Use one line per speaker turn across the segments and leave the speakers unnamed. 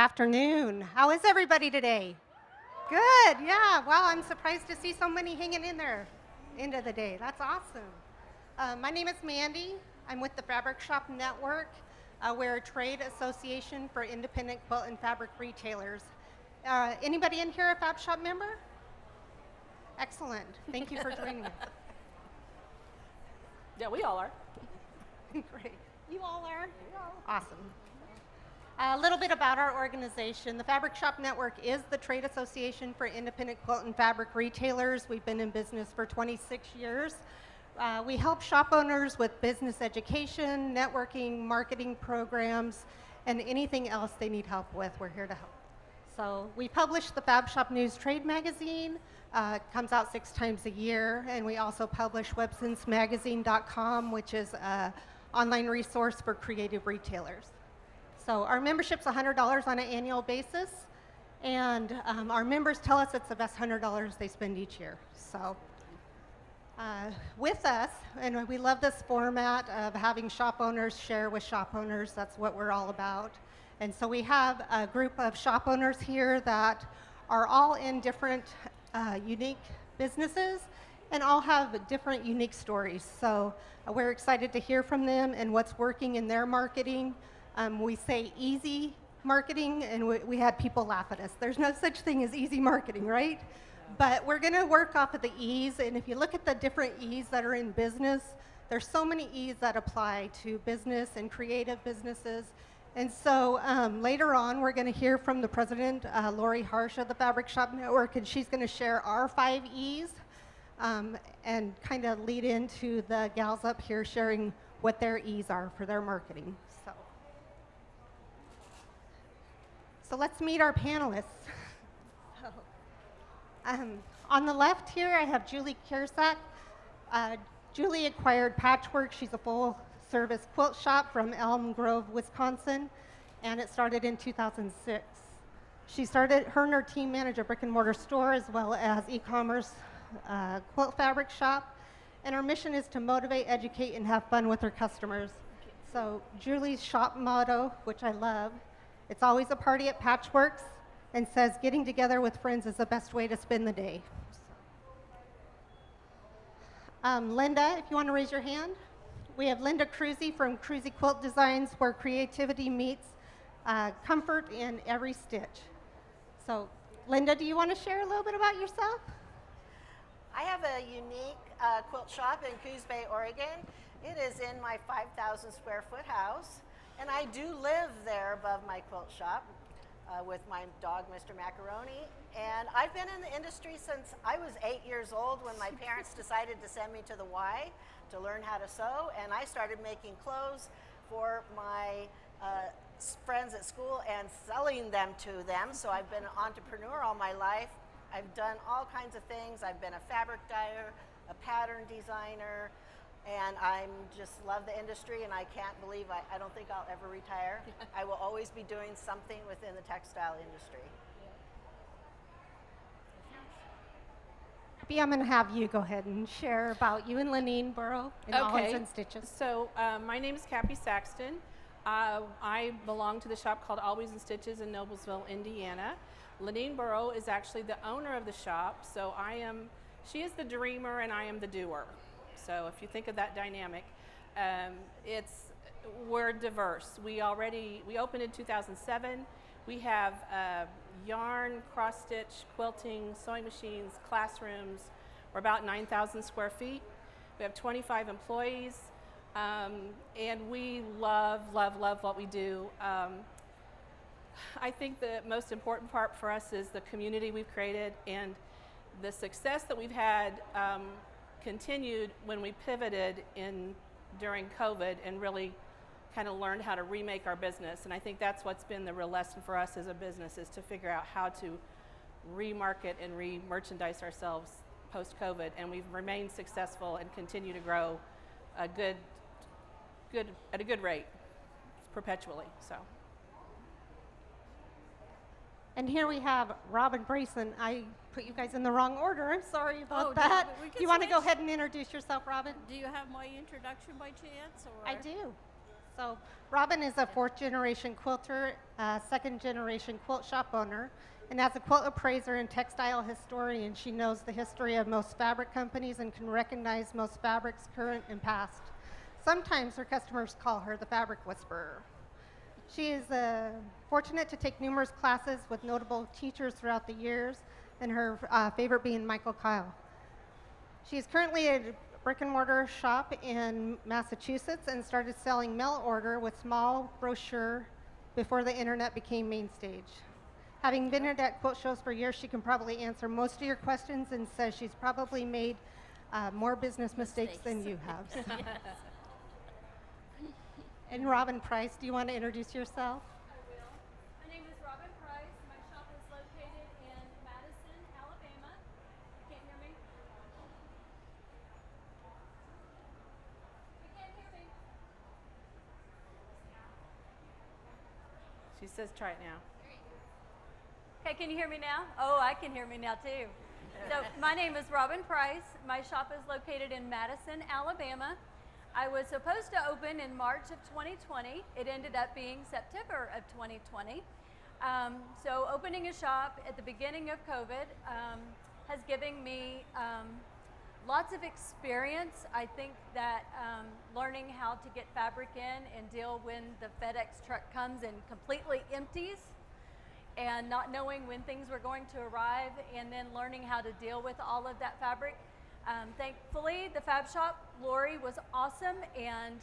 Afternoon. How is everybody today? Good. Yeah. Wow. I'm surprised to see so many hanging in there end of the day. That's awesome. My name is Mandy. I'm with the Fabric Shop Network. We're a trade association for independent quilt and fabric retailers. Anybody in here a Fab Shop member? Excellent. Thank you for joining us.
Yeah, we all are.
Great. You all are? Awesome. A little bit about our organization. The Fabric Shop Network is the trade association for independent quilt and fabric retailers. We've been in business for 26 years. We help shop owners with business education, networking, marketing programs, and anything else they need help with. We're here to help. So we publish the Fab Shop News Trade Magazine. It comes out 6 times a year, and we also publish websensemagazine.com, which is an online resource for creative retailers. So our membership's $100 on an annual basis, and our members tell us it's the best $100 they spend each year. So with us, and we love this format of having shop owners share with shop owners. That's what we're all about. And so we have a group of shop owners here that are all in different unique businesses and all have different unique stories. So we're excited to hear from them and what's working in their marketing. We say easy marketing, and we had people laugh at us. There's no such thing as easy marketing, right? But we're going to work off of the E's, and if you look at the different E's that are in business, there's so many E's that apply to business and creative businesses. And so later on, we're going to hear from the president, Lori Harsh of the Fabric Shop Network, and she's going to share our 5 E's and kind of lead into the gals up here sharing what their E's are for their marketing. So let's meet our panelists. On the left here, I have Julie Kiersack. Julie acquired Patchwork. She's a full-service quilt shop from Elm Grove, Wisconsin, and it started in 2006. She started, her and her team manage a brick-and-mortar store as well as e-commerce quilt fabric shop, and her mission is to motivate, educate, and have fun with her customers. So Julie's shop motto, which I love, it's always a party at Patchworks, and says getting together with friends is the best way to spend the day. Linda, if you want to raise your hand. We have Linda Cruzy from Cruzy Quilt Designs, where creativity meets comfort in every stitch. So Linda, do you want to share a little bit about yourself?
I have a unique quilt shop in Coos Bay, Oregon. It is in my 5,000 square foot house. And I do live there above my quilt shop with my dog, Mr. Macaroni. And I've been in the industry since I was 8 years old when my parents decided to send me to the Y to learn how to sew. And I started making clothes for my friends at school and selling them to them. So I've been an entrepreneur all my life. I've done all kinds of things. I've been a fabric dyer, a pattern designer, and I just love the industry, and I can't believe I don't think I'll ever retire. I will always be doing something within the textile industry.
I'm going to have you go ahead and share about you and Lenine Burrow and Always in Stitches.
So my name is Cappy Saxton. I belong to the shop called Always in Stitches in Noblesville, Indiana. Lenine Burrow is actually the owner of the shop, so she is the dreamer and I am the doer. So if you think of that dynamic, we're diverse. We opened in 2007. We have yarn, cross-stitch, quilting, sewing machines, classrooms. We're about 9,000 square feet. We have 25 employees, and we love, love, love what we do. I think the most important part for us is the community we've created, and the success that we've had continued when we pivoted during COVID and really kind of learned how to remake our business. And I think that's what's been the real lesson for us as a business, is to figure out how to remarket and re-merchandise ourselves post-COVID. And we've remained successful and continue to grow at a good rate perpetually. So.
And here we have Robin Brayson. I put you guys in the wrong order. I'm sorry about that.
No,
you want to go ahead and introduce yourself, Robin?
Do you have my introduction by chance? Or?
I do. So Robin is a fourth generation quilter, second generation quilt shop owner, and as a quilt appraiser and textile historian, she knows the history of most fabric companies and can recognize most fabrics current and past. Sometimes her customers call her the fabric whisperer. She is fortunate to take numerous classes with notable teachers throughout the years, and her favorite being Michael Kyle. She is currently at a brick and mortar shop in Massachusetts and started selling mail order with small brochure before the internet became main stage. Having been at quilt shows for years, she can probably answer most of your questions and says she's probably made more business mistakes than you have. And Robin Price, do you want to introduce yourself?
I will. My name is Robin Price. My shop is located in Madison, Alabama. You can't hear me? You can't hear me?
She says try it now.
Okay, can you hear me now? Oh, I can hear me now too. So my name is Robin Price. My shop is located in Madison, Alabama. I was supposed to open in March of 2020. It ended up being September of 2020. So opening a shop at the beginning of COVID has given me lots of experience. I think that learning how to get fabric in and deal when the FedEx truck comes and completely empties, and not knowing when things were going to arrive, and then learning how to deal with all of that fabric. Thankfully, the fab shop, Lori, was awesome and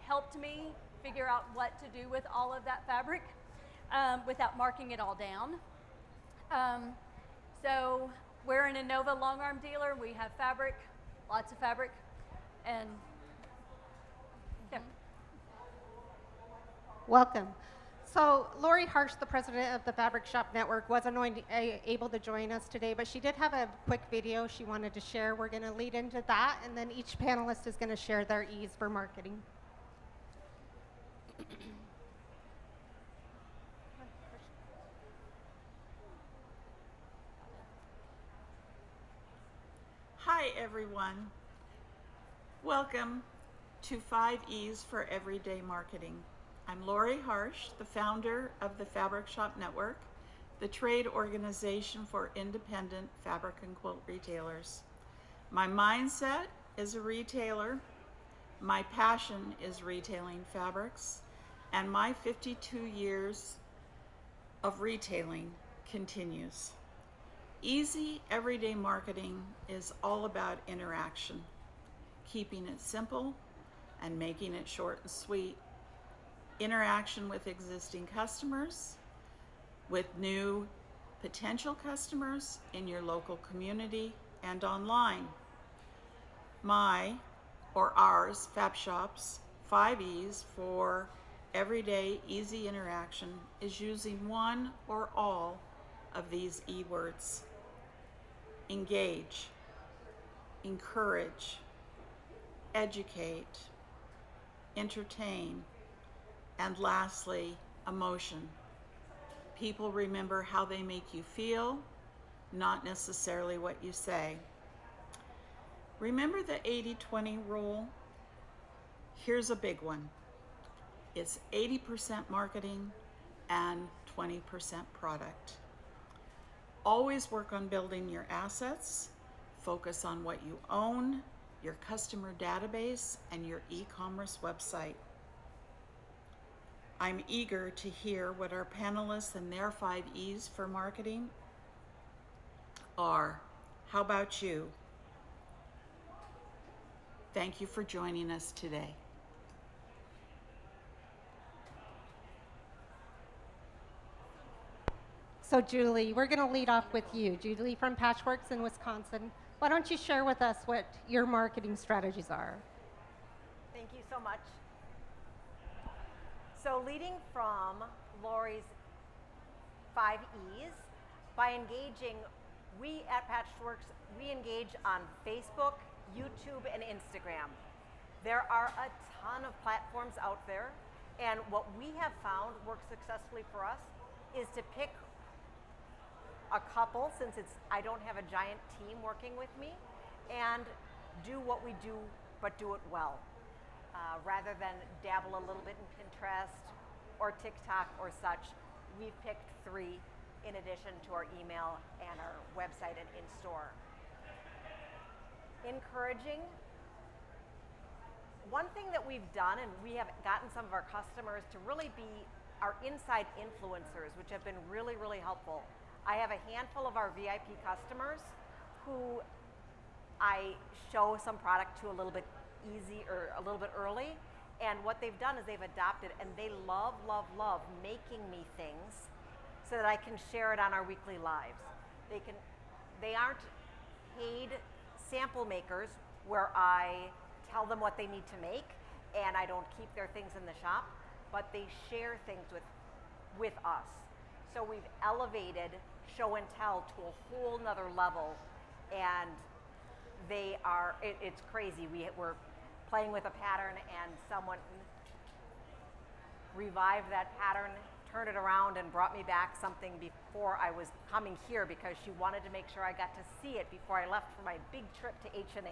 helped me figure out what to do with all of that fabric without marking it all down. So we're an Innova long arm dealer. We have fabric, lots of fabric, and yeah.
Welcome. So Lori Harsh, the president of the Fabric Shop Network, wasn't able to join us today, but she did have a quick video she wanted to share. We're going to lead into that, and then each panelist is going to share their ease for marketing.
Hi everyone. Welcome to 5 E's for Everyday Marketing. I'm Lori Harsh, the founder of the Fabric Shop Network, the trade organization for independent fabric and quilt retailers. My mindset is a retailer, my passion is retailing fabrics, and my 52 years of retailing continues. Easy everyday marketing is all about interaction, keeping it simple and making it short and sweet. Interaction with existing customers, with new potential customers in your local community and online. Ours, Fab Shop's 5 E's for everyday easy interaction is using one or all of these E words. Engage, encourage, educate, entertain, and lastly, emotion. People remember how they make you feel, not necessarily what you say. Remember the 80-20 rule? Here's a big one. It's 80% marketing and 20% product. Always work on building your assets, focus on what you own, your customer database, and your e-commerce website. I'm eager to hear what our panelists and their 5 E's for marketing are. How about you? Thank you for joining us today.
So Julie, we're going to lead off with you. Julie from Patchworks in Wisconsin. Why don't you share with us what your marketing strategies are?
Thank you so much. So leading from Lori's 5 E's, by engaging, we at Patchworks, we engage on Facebook, YouTube, and Instagram. There are a ton of platforms out there, and what we have found works successfully for us is to pick a couple, since I don't have a giant team working with me, and do what we do, but do it well. Rather than dabble a little bit in Pinterest or TikTok or such, we've picked 3 in addition to our email and our website and in-store. Encouraging. One thing that we've done, and we have gotten some of our customers to really be our inside influencers, which have been really, really helpful. I have a handful of our VIP customers who I show some product to a little bit easy or a little bit early. And what they've done is they've adopted, and they love, love, love making me things so that I can share it on our weekly lives. They aren't paid sample makers where I tell them what they need to make and I don't keep their things in the shop, but they share things with us. So we've elevated show and tell to a whole nother level, and it's crazy. We're playing with a pattern and someone revived that pattern, turned it around and brought me back something before I was coming here because she wanted to make sure I got to see it before I left for my big trip to H&H.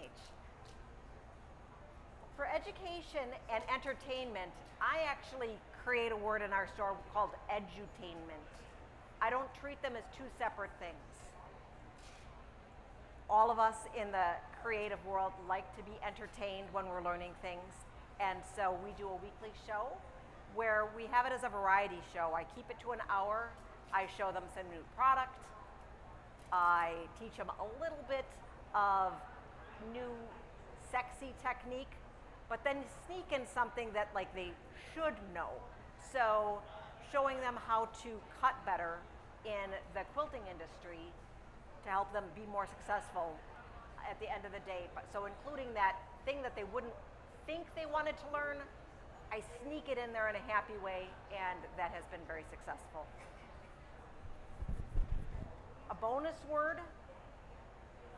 For education and entertainment, I actually create a word in our store called edutainment. I don't treat them as 2 separate things. All of us in the creative world like to be entertained when we're learning things, and so we do a weekly show where we have it as a variety show. I keep it to an hour. I show them some new product. I teach them a little bit of new sexy technique, but then sneak in something that they should know. So showing them how to cut better in the quilting industry to help them be more successful at the end of the day. So including that thing that they wouldn't think they wanted to learn, I sneak it in there in a happy way, and that has been very successful. A bonus word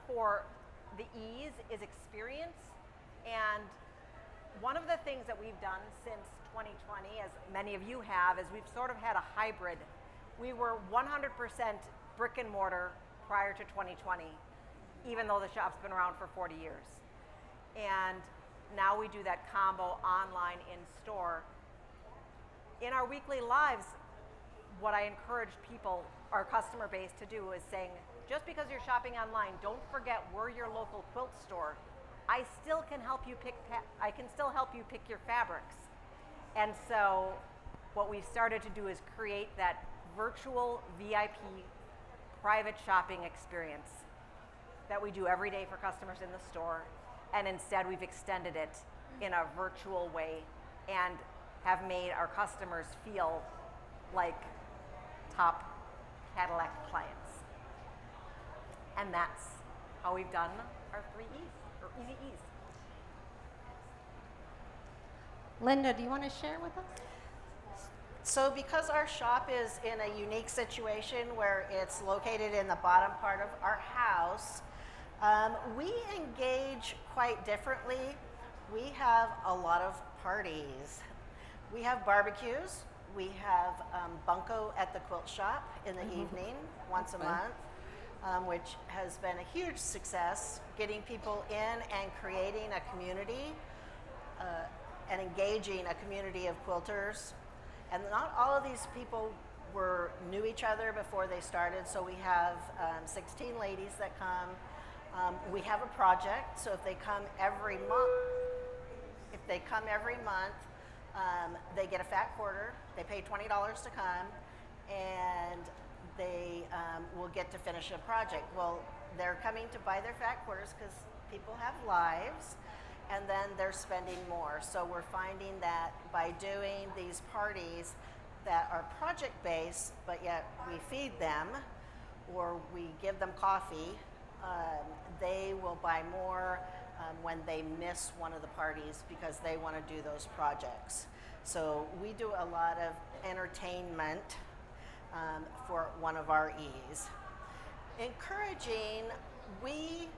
for the ease is experience. And one of the things that we've done since 2020, as many of you have, is we've sort of had a hybrid. We were 100% brick and mortar prior to 2020, even though the shop's been around for 40 years. And now we do that combo online in store. In our weekly lives, what I encourage people, our customer base, to do is saying, just because you're shopping online, don't forget we're your local quilt store. I can still help you pick your fabrics. And so what we've started to do is create that virtual VIP private shopping experience that we do every day for customers in the store. And instead we've extended it in a virtual way and have made our customers feel like top Cadillac clients. And that's how we've done our 3 E's, or Easy E's.
Linda, do you want to share with us?
So because our shop is in a unique situation where it's located in the bottom part of our house, we engage quite differently. We have a lot of parties. We have barbecues. We have bunko at the quilt shop in the evening, once a month, which has been a huge success, getting people in and creating a community and engaging a community of quilters. And not all of these people knew each other before they started, so we have 16 ladies that come. We have a project, so if they come every month, they get a fat quarter. They pay $20 to come, and they will get to finish a project. Well, they're coming to buy their fat quarters because people have lives, and then they're spending more. So we're finding that by doing these parties that are project-based, but yet we feed them or we give them coffee, they will buy more when they miss one of the parties because they want to do those projects. So we do a lot of entertainment for one of our E's. Encouraging, we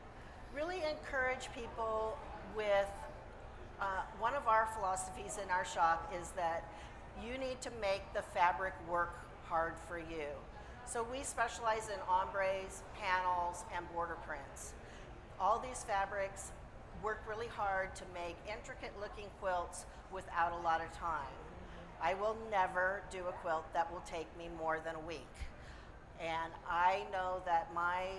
really encourage people with one of our philosophies in our shop is that you need to make the fabric work hard for you. So we specialize in ombres, panels, and border prints. All these fabrics work really hard to make intricate looking quilts without a lot of time. I will never do a quilt that will take me more than a week. And I know that my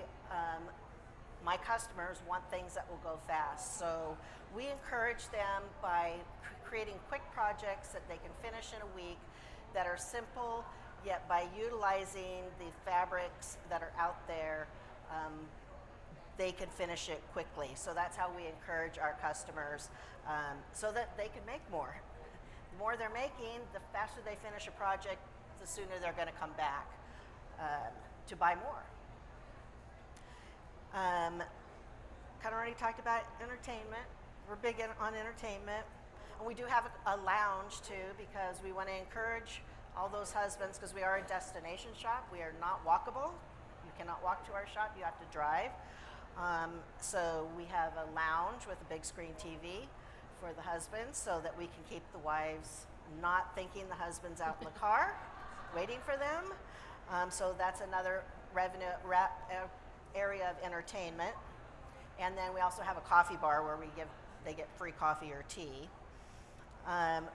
customers want things that will go fast. So we encourage them by creating quick projects that they can finish in a week that are simple, yet by utilizing the fabrics that are out there, they can finish it quickly. So that's how we encourage our customers so that they can make more. The more they're making, the faster they finish a project, the sooner they're going to come back to buy more. Kind of already talked about entertainment. We're big on entertainment. And we do have a lounge too, because we want to encourage all those husbands, because we are a destination shop. We are not walkable. You cannot walk to our shop, you have to drive. So we have a lounge with a big screen TV for the husbands so that we can keep the wives not thinking the husband's out in the car waiting for them. So that's another revenue area of entertainment. And then we also have a coffee bar where they get free coffee or tea.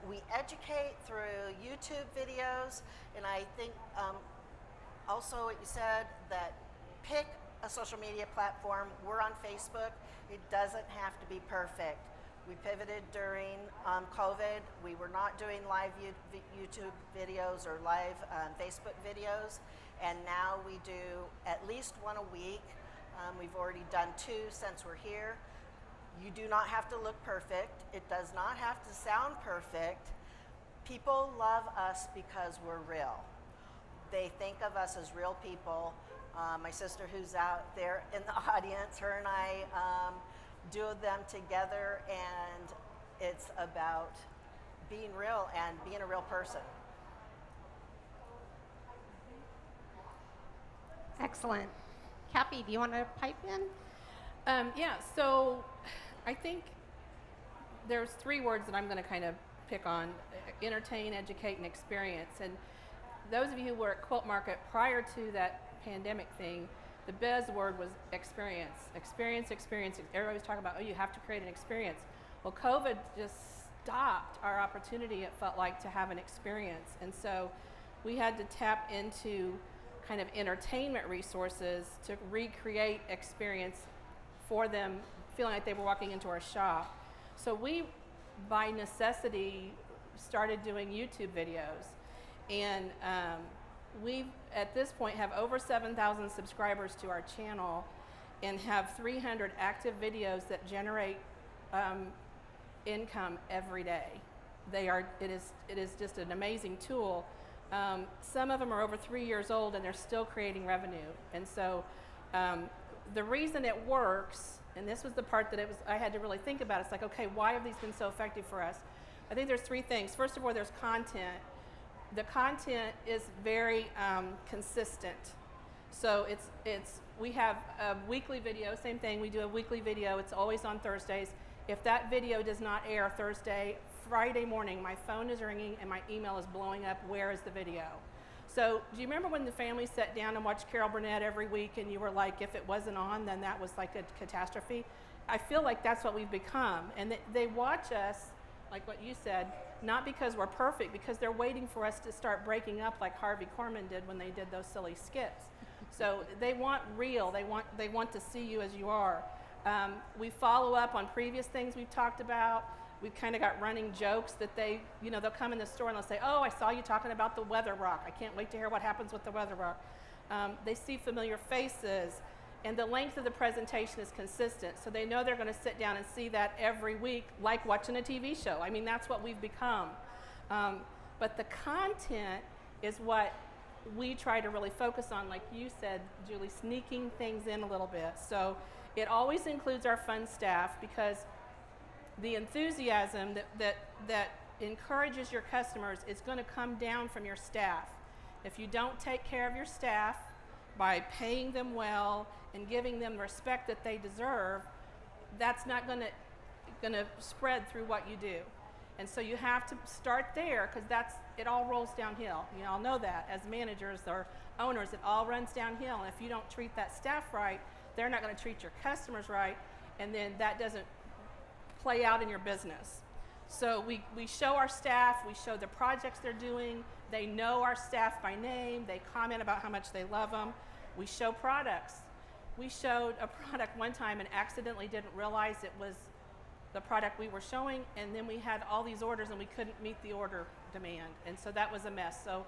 We educate through YouTube videos, and I think also what you said, that pick a social media platform. We're on Facebook. It doesn't have to be perfect. We pivoted during COVID. We were not doing live YouTube videos or live Facebook videos, and now we do at least one a week. We've already done 2 since we're here. You do not have to look perfect. It does not have to sound perfect. People love us because we're real. They think of us as real people. My sister, who's out there in the audience, her and I do them together, and it's about being real and being a real person.
Excellent. Cappy, do you want to pipe in?
Yeah, so I think there's 3 words that I'm going to kind of pick on: entertain, educate, and experience. And those of you who were at Quilt Market prior to that pandemic thing, the buzzword was experience. Experience, experience. Everybody was talking about, oh, you have to create an experience. Well, COVID just stopped our opportunity, it felt like, to have an experience. And so we had to tap into kind of entertainment resources to recreate experience for them, feeling like they were walking into our shop. So we, by necessity, started doing YouTube videos. And we, at this point, have over 7,000 subscribers to our channel and have 300 active videos that generate income every day. It is just an amazing tool. Some of them are over 3 years old and they're still creating revenue. And so the reason it works, and this was the part that I had to really think about, it's like, okay, why have these been so effective for us? I think there's 3 things. First of all, there's content. The content is very consistent. So we have a weekly video, same thing, we do a weekly video, it's always on Thursdays. If that video does not air Thursday, Friday morning, my phone is ringing and my email is blowing up, where is the video? So do you remember when the family sat down and watched Carol Burnett every week and you were like, if it wasn't on, then that was like a catastrophe? I feel like that's what we've become. And they watch us, like what you said, not because we're perfect, because they're waiting for us to start breaking up like Harvey Korman did when they did those silly skits. So they want real, they want to see you as you are. We follow up on previous things we've talked about. We've kind of got running jokes that they'll come in the store and they'll say, oh, I saw you talking about the weather rock. I can't wait to hear what happens with the weather rock. They see familiar faces, and the length of the presentation is consistent. So they know they're going to sit down and see that every week, like watching a TV show. I mean, that's what we've become. But the content is what we try to really focus on, like you said, Julie, sneaking things in a little bit. So it always includes our fun staff, because the enthusiasm that encourages your customers is going to come down from your staff. If you don't take care of your staff by paying them well and giving them the respect that they deserve, that's not going to spread through what you do. And so you have to start there, because it all rolls downhill. You all know that as managers or owners, it all runs downhill. And if you don't treat that staff right, they're not going to treat your customers right, and then that doesn't play out in your business. So we show our staff, we show the projects they're doing, they know our staff by name, they comment about how much they love them. We show products. We showed a product one time and accidentally didn't realize it was the product we were showing, and then we had all these orders and we couldn't meet the order demand, and so that was a mess. So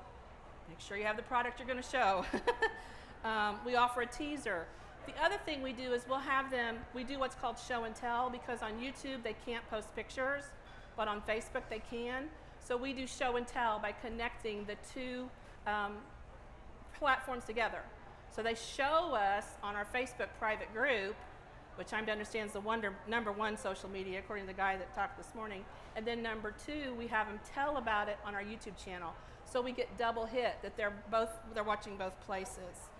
make sure you have the product you're going to show. We offer a teaser. The other thing we do is we do what's called show and tell, because on YouTube they can't post pictures, but on Facebook they can. So we do show and tell by connecting the two platforms together. So they show us on our Facebook private group, which I'm to understand is the number one social media, according to the guy that talked this morning. And then number two, we have them tell about it on our YouTube channel. So we get double hit, that they're watching both places.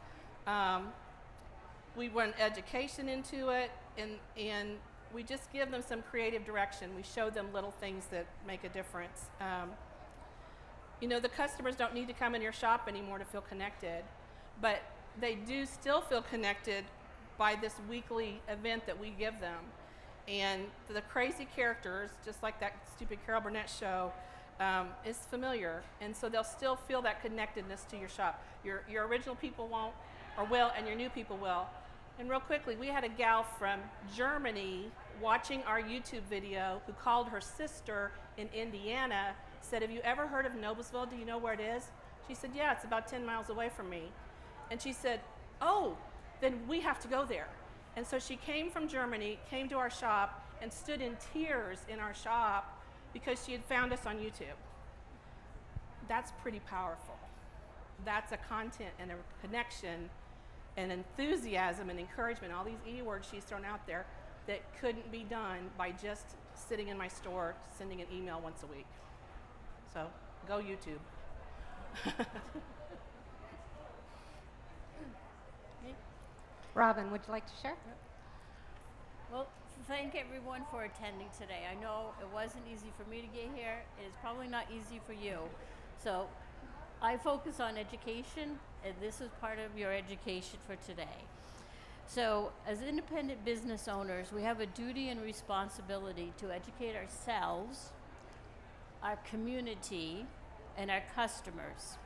We run education into it, and we just give them some creative direction. We show them little things that make a difference. You know, the customers don't need to come in your shop anymore to feel connected, but they do still feel connected by this weekly event that we give them. And the crazy characters, just like that stupid Carol Burnett show, is familiar. And so they'll still feel that connectedness to your shop. Your original people won't, or will, and your new people will. And real quickly, we had a gal from Germany watching our YouTube video who called her sister in Indiana, said, "Have you ever heard of Noblesville? Do you know where it is?" She said, "Yeah, it's about 10 miles away from me." And she said, "Oh, then we have to go there." And so she came from Germany, came to our shop, and stood in tears in our shop because she had found us on YouTube. That's pretty powerful. That's a content and a connection and enthusiasm and encouragement, all these E words she's thrown out there, that couldn't be done by just sitting in my store, sending an email once a week. So go YouTube.
Robin, would you like to share?
Well, thank everyone for attending today. I know it wasn't easy for me to get here. It is probably not easy for you. So I focus on education, and this is part of your education for today. So as independent business owners, we have a duty and responsibility to educate ourselves, our community, and our customers.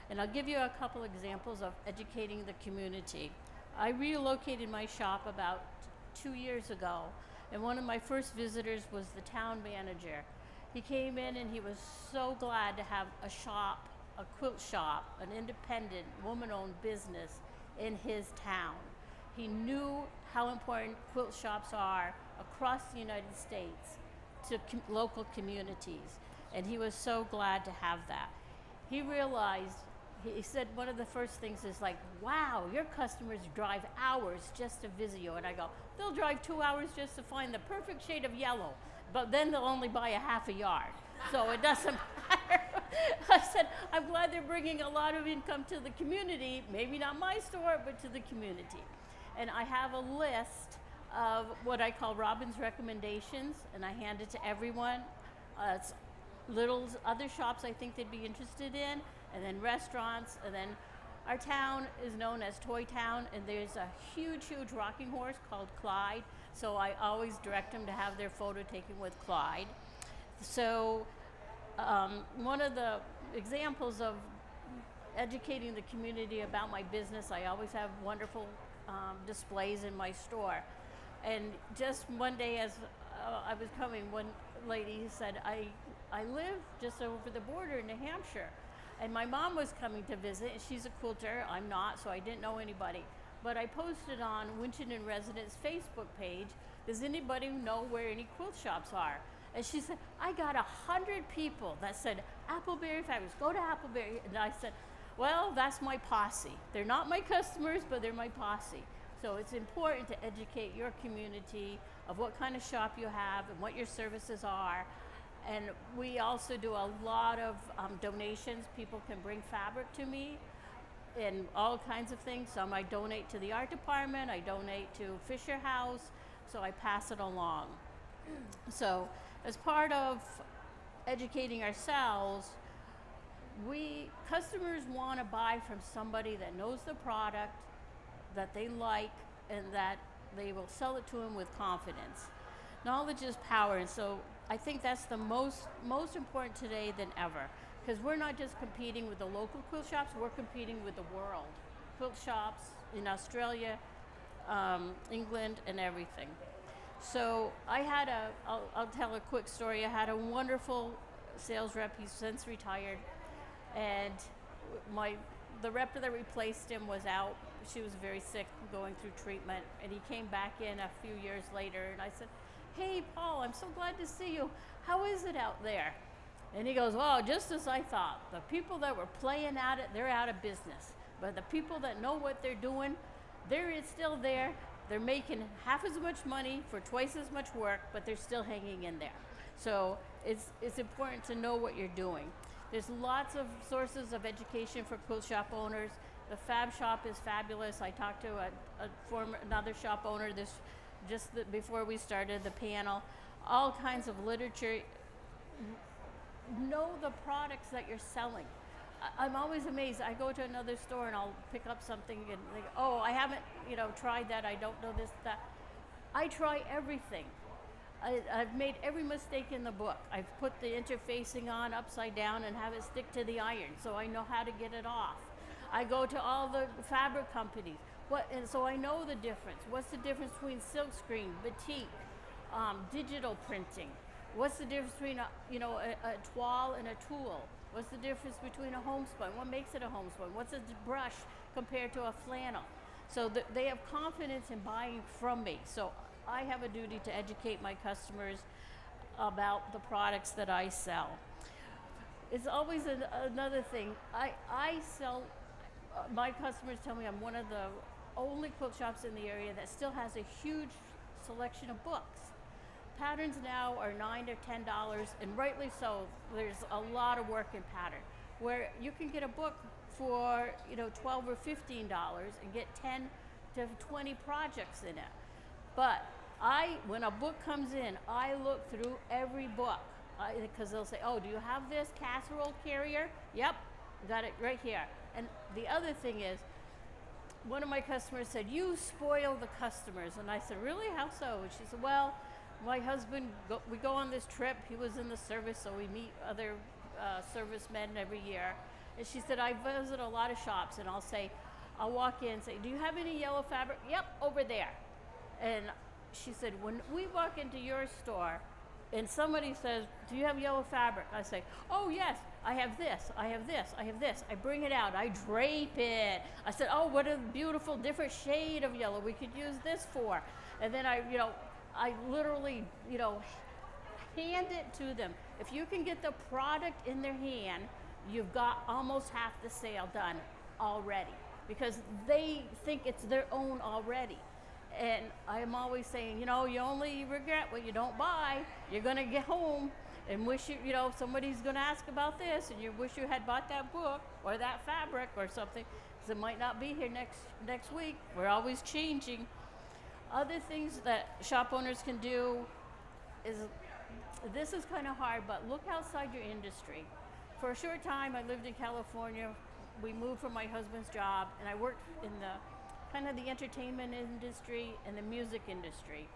And I'll give you a couple examples of educating the community. I relocated my shop about 2 years ago, and one of my first visitors was the town manager. He came in and he was so glad to have a shop, a quilt shop, an independent woman-owned business in his town. He knew how important quilt shops are across the United States to local communities, and he was so glad to have that. He realized, he said one of the first things is like, "Wow, your customers drive hours just to visit you." And I go, "They'll drive 2 hours just to find the perfect shade of yellow, but then they'll only buy a half a yard. So it doesn't matter." I said, "I'm glad they're bringing a lot of income to the community, maybe not my store, but to the community." And I have a list of what I call Robin's recommendations, and I hand it to everyone. It's little other shops I think they'd be interested in, and then restaurants, and then our town is known as Toy Town, and there's a huge rocking horse called Clyde, so I always direct them to have their photo taken with Clyde. So one of the examples of educating the community about my business, I always have wonderful displays in my store. And just one day as I was coming, one lady said, I live just over the border in New Hampshire. And my mom was coming to visit, and she's a quilter. I'm not, so I didn't know anybody. But I posted on Winchendon Residents' Facebook page, "Does anybody know where any quilt shops are?" And she said, "I got 100 people that said, Appleberry Fabrics, go to Appleberry." And I said, "Well, that's my posse. They're not my customers, but they're my posse." So it's important to educate your community of what kind of shop you have and what your services are. And we also do a lot of donations. People can bring fabric to me and all kinds of things. Some I donate to the art department, I donate to Fisher House, so I pass it along. So as part of educating ourselves, customers want to buy from somebody that knows the product, that they like, and that they will sell it to them with confidence. knowledge is power, and so I think that's the most important today than ever, because we're not just competing with the local quilt shops, we're competing with the world. Quilt shops in Australia, England, and everything. So I had I'll tell a quick story. I had a wonderful sales rep, he's since retired, and the rep that replaced him was out. She was very sick, going through treatment, and he came back in a few years later, and I said, "Hey, Paul, I'm so glad to see you. How is it out there?" And he goes, "Oh, just as I thought. The people that were playing at it, they're out of business. But the people that know what they're doing, they're still there. They're making half as much money for twice as much work, but they're still hanging in there." So it's important to know what you're doing. There's lots of sources of education for quilt shop owners. The Fab Shop is fabulous. I talked to another shop owner before we started the panel. All kinds of literature. Know the products that you're selling. I'm always amazed. I go to another store and I'll pick up something and they go, "Oh, I haven't, tried that. I don't know this, that." I try everything. I've made every mistake in the book. I've put the interfacing on upside down and have it stick to the iron, so I know how to get it off. I go to all the fabric companies. And so I know the difference. What's the difference between silkscreen, batik, digital printing? What's the difference between a toile and a tulle? What's the difference between a homespun? What makes it a homespun? What's a brush compared to a flannel? So they have confidence in buying from me. So I have a duty to educate my customers about the products that I sell. It's always another thing. I sell, my customers tell me I'm one of the only quilt shops in the area that still has a huge selection of books. Patterns now are $9 or $10, and rightly so. There's a lot of work in pattern, where you can get a book for $12 or $15 and get 10 to 20 projects in it. But when a book comes in, I look through every book, because they'll say, "Oh, do you have this casserole carrier?" "Yep, got it right here." And the other thing is, one of my customers said, "You spoil the customers." And I said, "Really? How so?" And she said, "Well, my husband, we go on this trip. He was in the service, so we meet other servicemen every year." And she said, "I visit a lot of shops, and I'll walk in and say, 'Do you have any yellow fabric?' 'Yep, over there.' And she said, when we walk into your store and somebody says, 'Do you have yellow fabric?' I say, 'Oh yes, I have this, I have this, I have this.' I bring it out, I drape it. I said, 'Oh, what a beautiful different shade of yellow we could use this for.' And then I literally, hand it to them. If you can get the product in their hand, you've got almost half the sale done already, because they think it's their own already. And I'm always saying, you only regret what you don't buy. You're gonna get home and wish somebody's gonna ask about this, and you wish you had bought that book or that fabric or something, because it might not be here next week. We're always changing. Other things that shop owners can do this is kind of hard, but look outside your industry. For a short time, I lived in California. We moved from my husband's job, and I worked in the entertainment industry and the music industry.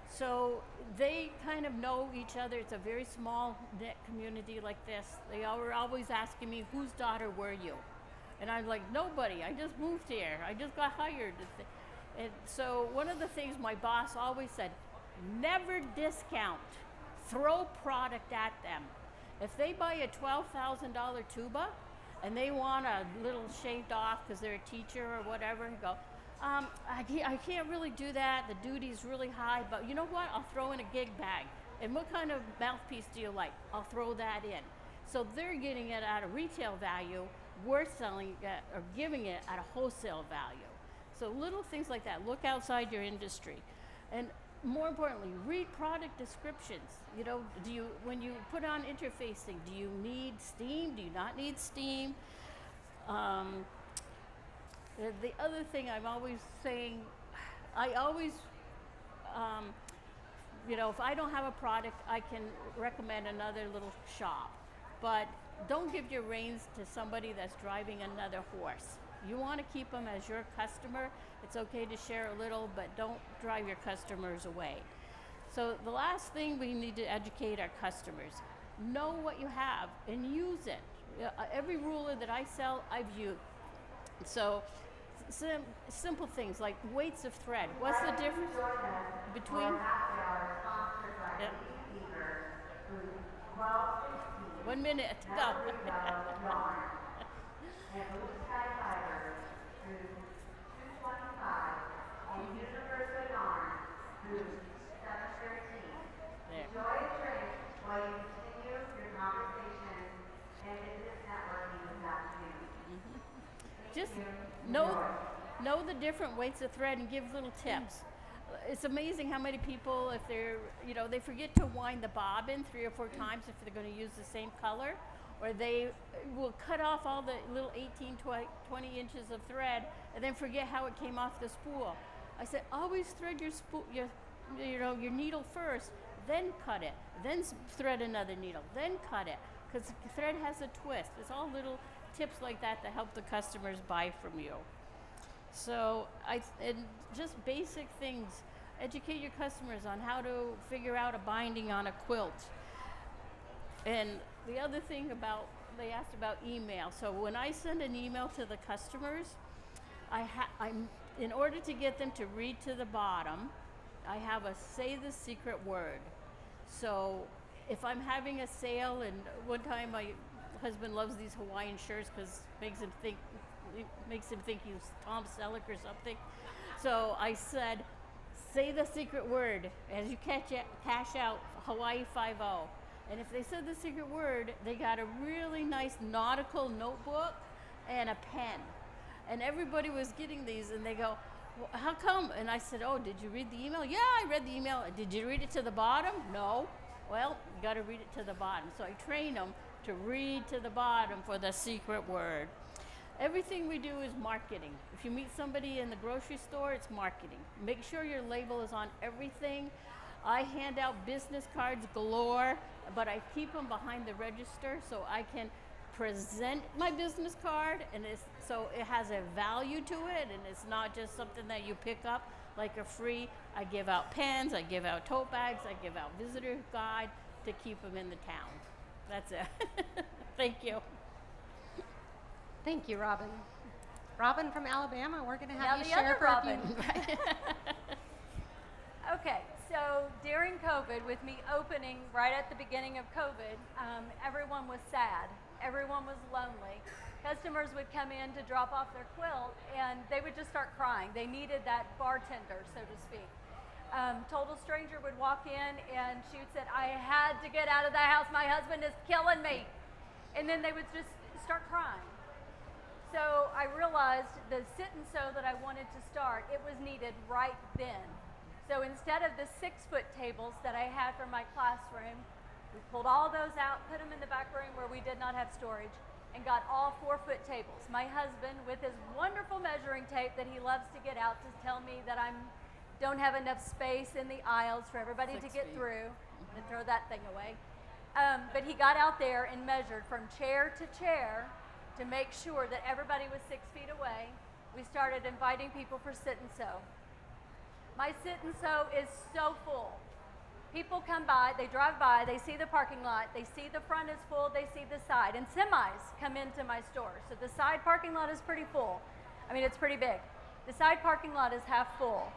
So they kind of know each other. It's a very small knit community like this. They were always asking me, "Whose daughter were you?" And I'm like, "Nobody, I just moved here. I just got hired." And so one of the things my boss always said, never discount. Throw product at them. If they buy a $12,000 tuba and they want a little shaved off because they're a teacher or whatever, go, I can't really do that. The duty's really high, but you know what? I'll throw in a gig bag. And what kind of mouthpiece do you like? I'll throw that in. So they're getting it at a retail value. We're selling it or giving it at a wholesale value. So little things like that. Look outside your industry. And more importantly, read product descriptions. When you put on interfacing, do you need steam? Do you not need steam? The other thing I'm always saying, if I don't have a product, I can recommend another little shop. But don't give your reins to somebody that's driving another horse. You want to keep them as your customer. It's okay to share a little, but don't drive your customers away. So the last thing we need to educate our customers, know what you have and use it. Every ruler that I sell, I've used. So simple things like weights of thread. What's the difference between? Yeah. 1 minute. Go. Just know the different weights of thread and give little tips. It's amazing how many people, if they're, they forget to wind the bobbin 3 or 4 times if they're going to use the same color, or they will cut off all the little 18, 20 inches of thread and then forget how it came off the spool. I said, always thread your needle first, then cut it, then thread another needle, then cut it, because the thread has a twist. It's all little tips like that that help the customers buy from you. So and just basic things. Educate your customers on how to figure out a binding on a quilt. And the other thing they asked about email. So when I send an email to the customers, I'm in order to get them to read to the bottom, I have a say the secret word. So if I'm having a sale, and one time my husband loves these Hawaiian shirts because it makes him think he's Tom Selleck or something. So I said, say the secret word as you cash out Hawaii 5-0. And if they said the secret word, they got a really nice nautical notebook and a pen. And everybody was getting these, and they go, well, how come? And I said, oh, did you read the email? Yeah, I read the email. Did you read it to the bottom? No. Well, you got to read it to the bottom. So I train them to read to the bottom for the secret word. Everything we do is marketing. If you meet somebody in the grocery store, it's marketing. Make sure your label is on everything. I hand out business cards galore, but I keep them behind the register so I can present my business card, and so it has a value to it, and it's not just something that you pick up like a free. I give out pens, I give out tote bags, I give out visitor guide to keep them in the town. That's it. Thank you.
Thank you, Robin. Robin from Alabama, we're going to have
Now
you
the
share
other
for a
Robin.
few.
Okay, so during COVID, with me opening right at the beginning of COVID, everyone was sad. Everyone was lonely. Customers would come in to drop off their quilt, and they would just start crying. They needed that bartender, so to speak. Total stranger would walk in, and she would say, I had to get out of the house. My husband is killing me. And then they would just start crying. So I realized the sit and sew that I wanted to start, it was needed right then. So instead of the 6-foot tables that I had for my classroom, we pulled all those out, put them in the back room where we did not have storage, and got all 4-foot tables. My husband, with his wonderful measuring tape that he loves to get out to tell me that I don't have enough space in the aisles for everybody to get through, and throw that thing away. But he got out there and measured from chair to chair to make sure that everybody was 6 feet away. We started inviting people for sit and sew. My sit and sew is so full. People come by, they drive by, they see the parking lot, they see the front is full, they see the side, and semis come into my store. So the side parking lot is pretty full. I mean, it's pretty big. The side parking lot is half full.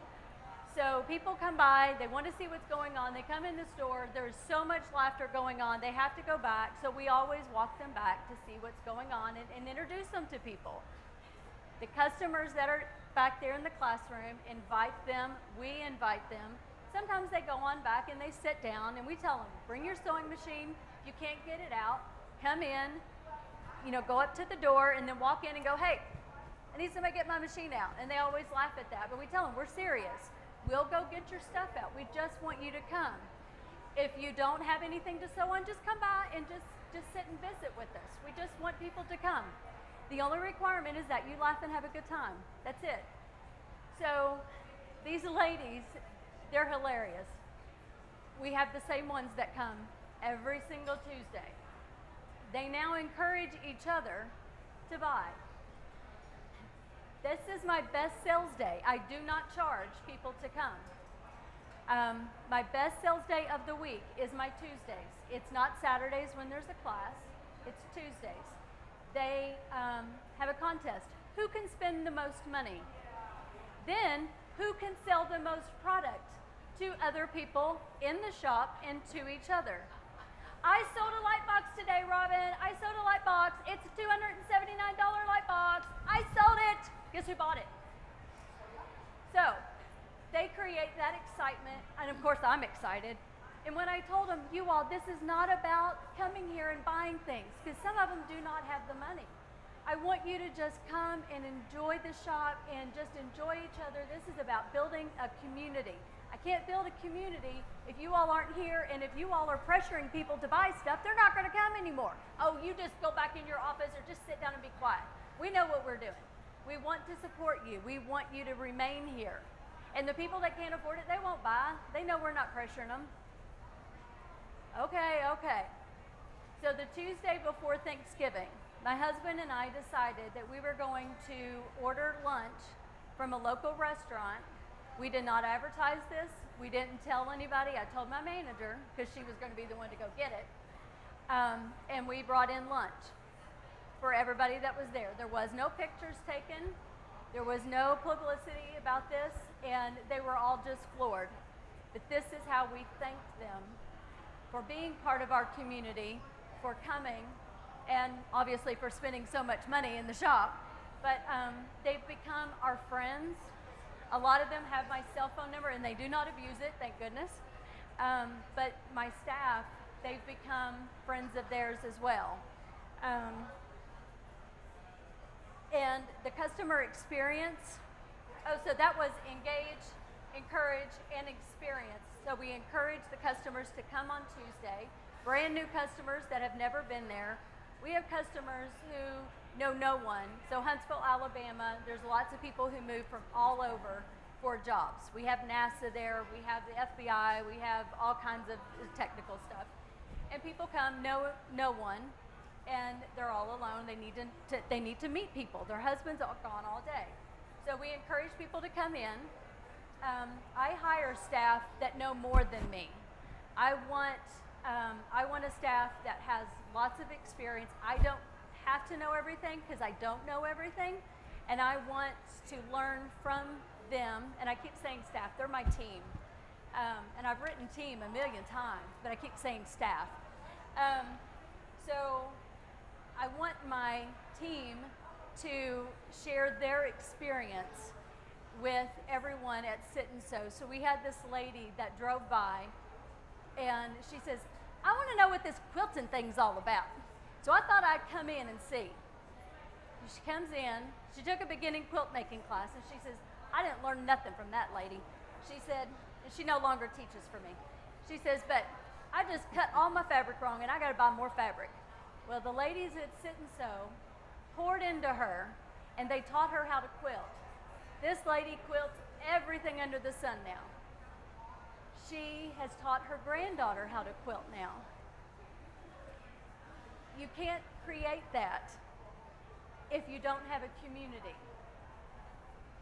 So people come by, they want to see what's going on, they come in the store, there's so much laughter going on, they have to go back, so we always walk them back to see what's going on and introduce them to people. The customers that are back there in the classroom, invite them, we invite them. Sometimes they go on back and they sit down, and we tell them, bring your sewing machine. If you can't get it out, come in, go up to the door and then walk in and go, hey, I need somebody to get my machine out. And they always laugh at that, but we tell them, we're serious. We'll go get your stuff out. We just want you to come. If you don't have anything to sew on, just come by and just sit and visit with us. We just want people to come. The only requirement is that you laugh and have a good time. That's it. So these ladies, they're hilarious. We have the same ones that come every single Tuesday. They now encourage each other to buy. This is my best sales day. I do not charge people to come. My best sales day of the week is my Tuesdays. It's not Saturdays when there's a class, it's Tuesdays. They have a contest. Who can spend the most money? Then, who can sell the most product to other people in the shop and to each other? I sold a light box today, Robin. I sold a light box. It's a $279 light box. I sold it. Guess who bought it? So, they create that excitement, and of course I'm excited. And when I told them, you all, this is not about coming here and buying things, because some of them do not have the money. I want you to just come and enjoy the shop and just enjoy each other. This is about building a community. I can't build a community if you all aren't here, and if you all are pressuring people to buy stuff, they're not going to come anymore. Oh, you just go back in your office or just sit down and be quiet. We know what we're doing. We want to support you. We want you to remain here. And the people that can't afford it, they won't buy. They know we're not pressuring them. Okay. So the Tuesday before Thanksgiving, my husband and I decided that we were going to order lunch from a local restaurant. We did not advertise this. We didn't tell anybody. I told my manager because she was going to be the one to go get it. And we brought in lunch for everybody that was there. There was no pictures taken. There was no publicity about this, and they were all just floored. But this is how we thanked them for being part of our community, for coming, and obviously for spending so much money in the shop. But they've become our friends. A lot of them have my cell phone number, and they do not abuse it, thank goodness. But my staff, they've become friends of theirs as well. And the customer experience, so that was engage, encourage, and experience. So we encourage the customers to come on Tuesday, brand new customers that have never been there. We have customers who know no one. So Huntsville, Alabama, there's lots of people who move from all over for jobs. We have NASA there, we have the FBI, we have all kinds of technical stuff. And people come, no one, and they're all alone. They need to meet people. Their husbands are gone all day. So we encourage people to come in. I hire staff that know more than me. I want a staff that has lots of experience. I don't have to know everything because I don't know everything, and I want to learn from them. And I keep saying staff, they're my team. And I've written team a million times, but I keep saying staff. So I want my team to share their experience with everyone at Sit and Sew. So we had this lady that drove by, and she says, I want to know what this quilting thing's all about. So I thought I'd come in and see. She comes in, she took a beginning quilt making class, and she says, I didn't learn nothing from that lady. She said, and she no longer teaches for me. She says, but I just cut all my fabric wrong and I got to buy more fabric. Well, the ladies at Sit and Sew poured into her, and they taught her how to quilt. This lady quilts everything under the sun now. She has taught her granddaughter how to quilt now. You can't create that if you don't have a community.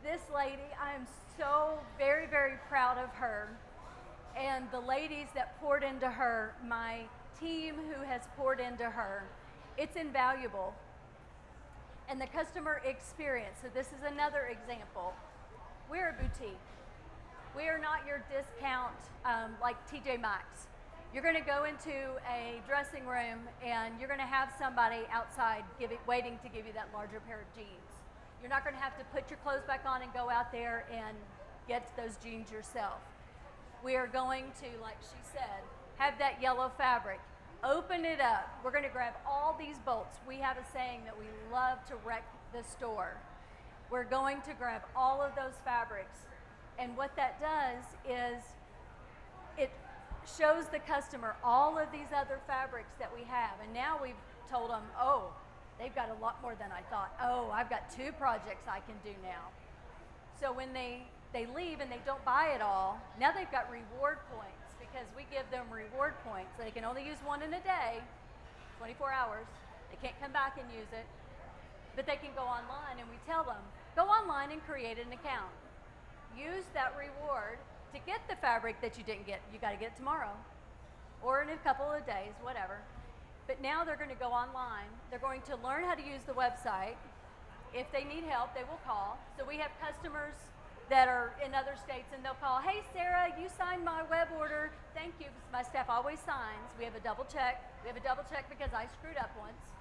This lady, I am so very, very proud of her, and the ladies that poured into her, my team who has poured into her. It's invaluable. And the customer experience, so this is another example. We're a boutique. We are not your discount like TJ Maxx. You're going to go into a dressing room and you're going to have somebody outside waiting to give you that larger pair of jeans. You're not going to have to put your clothes back on and go out there and get those jeans yourself. We are going to, like she said, have that yellow fabric. Open it up. We're going to grab all these bolts. We have a saying that we love to wreck the store. We're going to grab all of those fabrics. And what that does is it shows the customer all of these other fabrics that we have. And now we've told them, oh, they've got a lot more than I thought. Oh, I've got 2 projects I can do now. So when they leave and they don't buy it all, now they've got reward points because we give them reward points. They can only use one in a day, 24 hours. They can't come back and use it. But they can go online, and we tell them, go online and create an account. Use that reward to get the fabric that you didn't get, you got to get it tomorrow or in a couple of days, whatever. But now they're going to go online. They're going to learn how to use the website. If they need help, they will call. So we have customers that are in other states, and they'll call, hey, Sarah, you signed my web order. Thank you. My staff always signs. We have a double check. We have a double check because I screwed up once.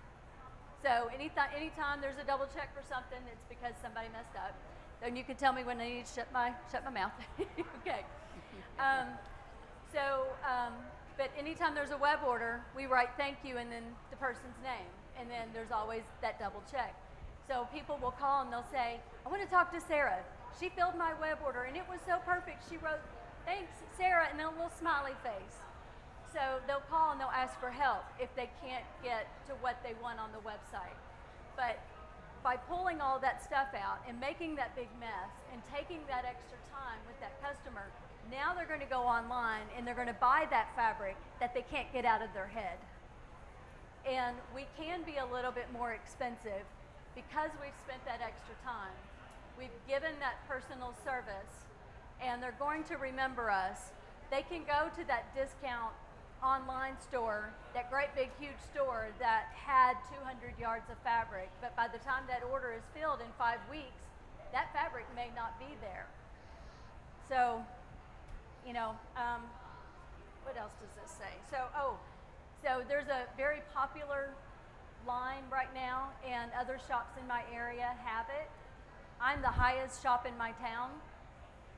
So anytime there's a double check for something, it's because somebody messed up. Then you can tell me when I need to shut my mouth. Okay. But anytime there's a web order, we write thank you and then the person's name. And then there's always that double check. So people will call and they'll say, I want to talk to Sarah. She filled my web order and it was so perfect. She wrote, thanks, Sarah, and then a little smiley face. So they'll call and they'll ask for help if they can't get to what they want on the website. But by pulling all that stuff out and making that big mess and taking that extra time with that customer, now they're going to go online and they're going to buy that fabric that they can't get out of their head. And we can be a little bit more expensive because we've spent that extra time. We've given that personal service and they're going to remember us. They can go to that discount online store, that great big huge store that had 200 yards of fabric, but by the time that order is filled in 5 weeks, that fabric may not be there. So, what else does this say? So there's a very popular line right now, and other shops in my area have it. I'm the highest shop in my town.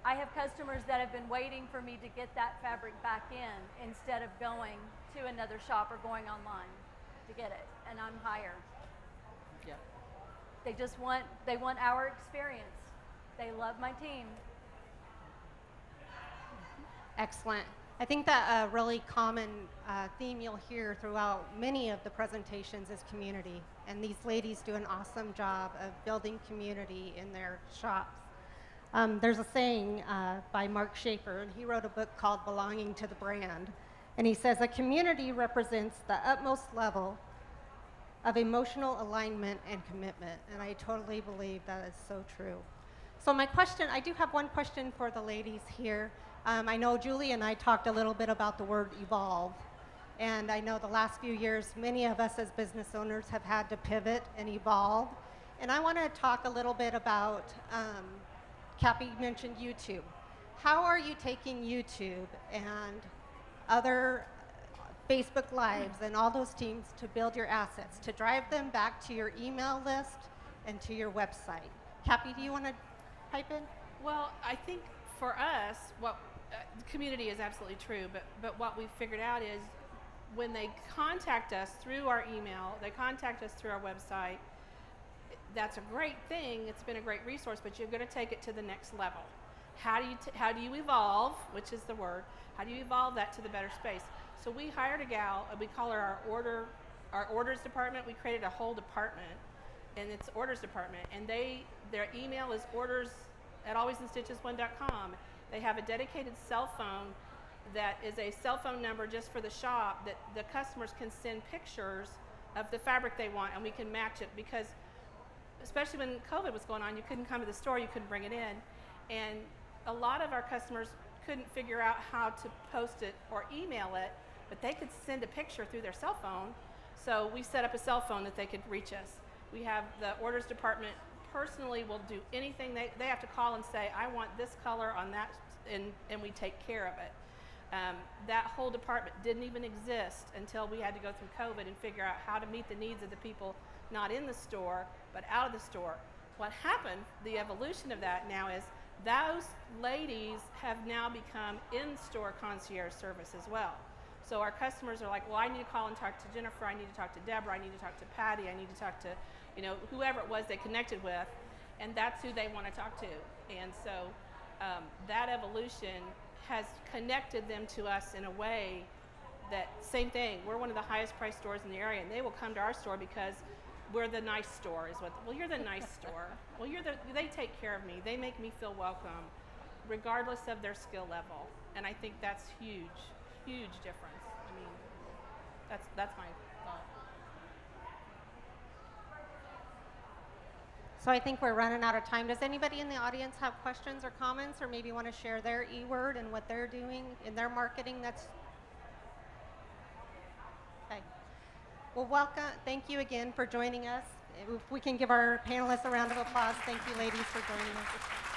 I have customers that have been waiting for me to get that fabric back in instead of going to another shop or going online to get it, and I'm higher.
Yeah.
They want our experience. They love my team.
Excellent. I think that a really common theme you'll hear throughout many of the presentations is community. And these ladies do an awesome job of building community in their shops. There's a saying by Mark Schaefer, and he wrote a book called Belonging to the Brand. And he says, a community represents the utmost level of emotional alignment and commitment. And I totally believe that is so true. So I do have one question for the ladies here. I know Julie and I talked a little bit about the word evolve. And I know the last few years, many of us as business owners have had to pivot and evolve. And I want to talk a little bit about, Cappy mentioned YouTube. How are you taking YouTube and other Facebook Lives and all those teams to build your assets, to drive them back to your email list and to your website? Cappy, do you want to pipe in?
Well, I think for us, the community is absolutely true, but what we've figured out is when they contact us through our email, they contact us through our website, that's a great thing. It's been a great resource, but you're going to take it to the next level. How do you evolve, which is the word, how do you evolve that to the better space? So we hired a gal, we call her our orders department. We created a whole department, and it's orders department, and their email is orders@alwaysinstitches1.com. They have a dedicated cell phone that is a cell phone number just for the shop that the customers can send pictures of the fabric they want, and we can match it, because especially when COVID was going on, you couldn't come to the store, you couldn't bring it in, and a lot of our customers couldn't figure out how to post it or email it, but they could send a picture through their cell phone. So we set up a cell phone that they could reach us. We have the orders department personally will do anything. They have to call and say, I want this color on that, and we take care of it. That whole department didn't even exist until we had to go through COVID and figure out how to meet the needs of the people not in the store, but out of the store. What happened, the evolution of that now is those ladies have now become in-store concierge service as well. So our customers are like, well, I need to call and talk to Jennifer, I need to talk to Deborah, I need to talk to Patty, I need to talk to, whoever it was they connected with, and that's who they want to talk to. And so that evolution has connected them to us in a way that, same thing, we're one of the highest priced stores in the area, and they will come to our store because we're the nice store, well, you're the nice store. Well, they take care of me. They make me feel welcome, regardless of their skill level. And I think that's huge, huge difference. I mean, that's my thought.
So I think we're running out of time. Does anybody in the audience have questions or comments, or maybe want to share their e-word and what they're doing in their marketing? That's okay. Well, welcome. Thank you again for joining us. If we can give our panelists a round of applause. Thank you, ladies, for joining us.